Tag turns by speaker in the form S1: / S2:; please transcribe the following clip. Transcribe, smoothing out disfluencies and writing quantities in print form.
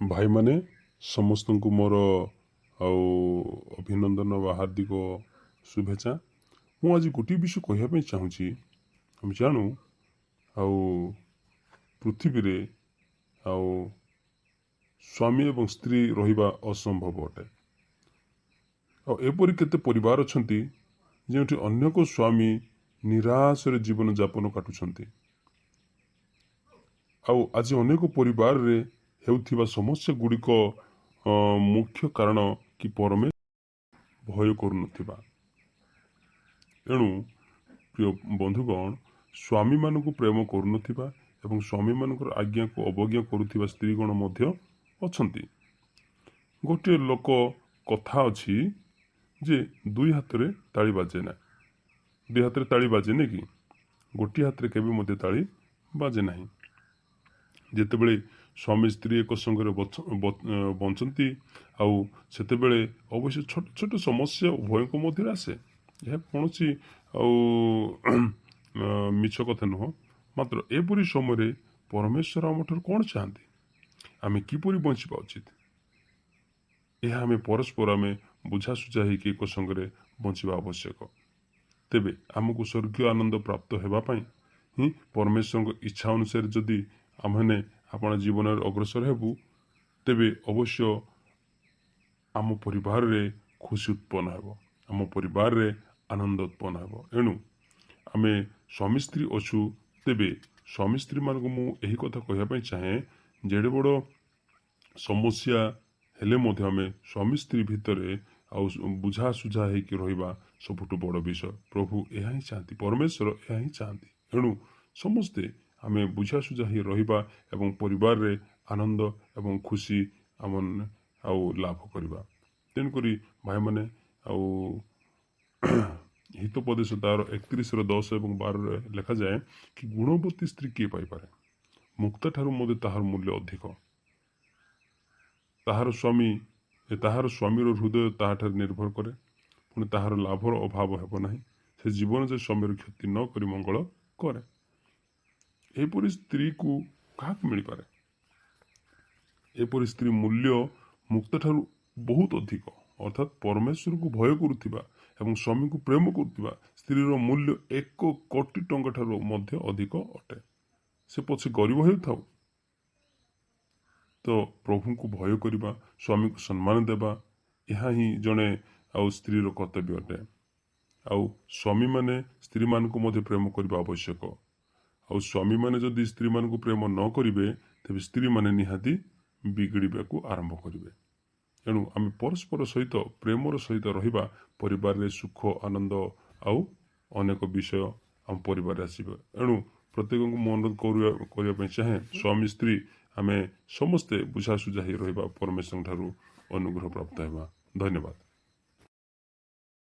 S1: भाई माने समस्त को मोर अभिनंदन व हार्दिक शुभेच्छा। मु आज गोटे विषय कहवाई चाहूँगी। हम जानू आउ पृथ्वी रे आउ स्वामी एवं स्त्री रहिबा असंभव अटे। एपरी केते परिवार अछंती जेउठी अन्य को स्वामी निराश रे जीवन यापन काटुछंती। आउ आज अनेक परिवार रे हेउथिबा समस्या गुड़िक मुख्य कारण कि परमे भय करुनथिबा। एणु प्रिय बंधुगण, स्वामी मानकु प्रेम करुनथिबा एवं स्वामी मानकर आज्ञा को अवज्ञा करुथिबा स्त्रीगण मध्य अछंती। गोटे लोक कथा अछि जे दुई हाथ रे ताली बाजे ना। दुई हाथ रे ताली बाजे ने कि गोटे हाथ रे केबे मध्य ताली बाजे नाही। जेतेबेले स्वामी स्त्री एक संगे बंचती आउ सेतेबेले अवश्य छोट छोट समस्या उभय को मध्य आसे। यह कौन मिछ कथा नुह। मात्र एपरी समय परमेश्वर आम ठार कौन चाहती आम किपरि बंचवा उचित यह आम परस्पर आम बुझासुझा हो एक संगे बंचवा आवश्यक। तेबे आमको स्वर्गीय आनंद प्राप्त होगापाई ही परमेश्वर इच्छा अनुसार जदि आमने आपण जीवन अग्रसर हेबू तेबे अवश्य आम परिवार रे खुशी उत्पन्न हेब, आम परिवार रे आनंद उत्पन्न हेब। एणु आमे स्वामी स्त्री अच्छु। तेबे स्वामी स्त्री मान को यही कथा कहवाई चाहे जेड़े बड़ समस्या हेले मध्य आमे स्वामी स्त्री भितर बुझा सुझा होकर रहिबा सबुठ बड़ विषय। प्रभु यह ही चाहती, परमेश्वर यह ही चाहती। एणु समस्ते आमे बुझा सुझा ही रहिबा एवं परिवार रे आनंद एवं खुशी आमन आउ लाभ करवा। तेणुकरी भाई माने हितोपदेश तार 31:10 और 12 लिखा जाए कि गुणवती स्त्री किए पाइपे मुक्ता ठारू मध्य ताहार मूल्य अधिक। ताहार स्वामी हृदय ताहार निर्भर करे पुणी ताहार लाभर अभाव हेब नाही। से जीवन से स्वामी क्षति न करी मंगल करे। एपरी स्त्री को क्या मिल पारे? एपरी स्त्री मूल्य मुक्त ठारू बहुत अधिक। अर्थात परमेश्वर को भय करुथिबा एवं स्वामी को प्रेम करुथिबा स्त्री मूल्य 1 कोटी टंका ठारू मध्य अधिक अटे। से पछे गरीब हो थाउ तो प्रभु को भय करवा, स्वामी को सम्मान देवा, यह ही जड़े स्त्री कर्तव्य अटे। आउ स्वामी माने स्त्री मान को मध्य प्रेम करने आवश्यक। आउ स्वामी माने जदि स्त्री मान को प्रेम न करेंगे तेज स्त्री माने निहाती बिगड़ा को आरंभ करेंगे। एणु आम परस्पर सहित प्रेमर सहित रहिबा परिवार रे सुख आनंद आउ अनेक विषय आम परिवार आसबे। एणु प्रत्येक को अनुरोध करने चाहे स्वामी स्त्री आमे समस्ते बुझासुझा ही रहिबा परमेश्वर ठारू अनुग्रह प्राप्त हेबा। धन्यवाद।